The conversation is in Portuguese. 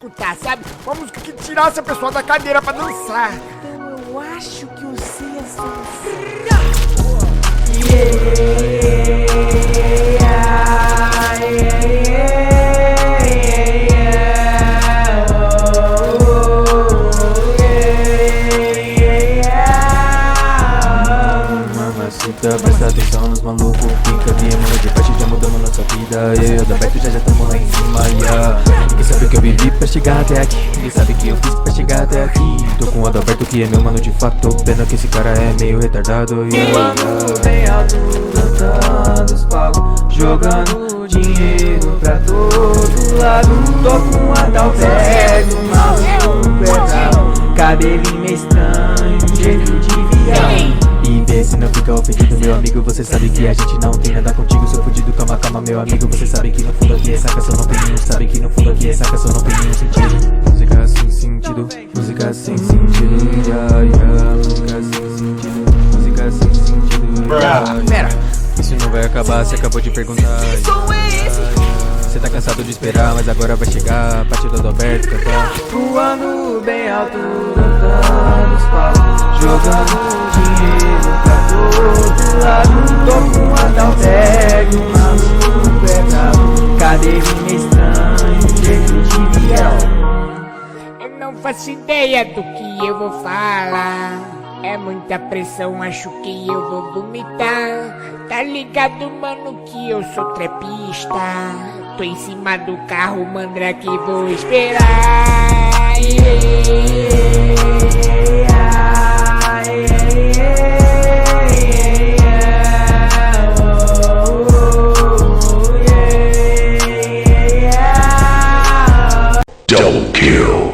escutar, sabe? Uma música que tirasse a pessoa da cadeira pra dançar. Então eu acho que eu sei a solução. Mamacita, presta atenção nos malucos, fica de mano de parte, já mudamos nossa vida. Eu da Beto já tamo lá em cima, yeah. Ninguém sabe o que eu vivi pra chegar até aqui, ninguém sabe o que eu fiz pra chegar até aqui. Tô com o Adalberto que é meu mano de fato, pena que esse cara é meio retardado, yeah. Mano bem alto, cantando os palcos, jogando dinheiro pra todo lado. Tô com o Adalberto, maluco é bravo, cabelinho meio estranho, jeito de viado. E vê se não fica ofendido, meu amigo, você sabe que a gente não tem nada contigo. Sou fudido, calma, calma, meu amigo, você sabe que no fundo aqui é sacação, não tem nenhum. Sabe que no fundo aqui é sacação, não tem nenhum sentido. Música sem sentido, música sem sentido, yeah, yeah. Música sem sentido, música sem sentido, yeah. Pera, Isso não vai acabar, você acabou de perguntar. Que som é esse? Você tá cansado de esperar, mas agora vai chegar a parte do Adalberto cantar. Voando bem alto, cantando os palcos, jogando dinheiro pra todo lado. Tô com o Adalberto, maluco é bravo, cadeirinha estranho, jeito de viado. eu não faço ideia do que eu vou falar. É muita pressão, acho que eu vou vomitar. Tá ligado, mano, que eu sou trapista. Tô em cima do carro, mandrake, vou esperar. Double kill.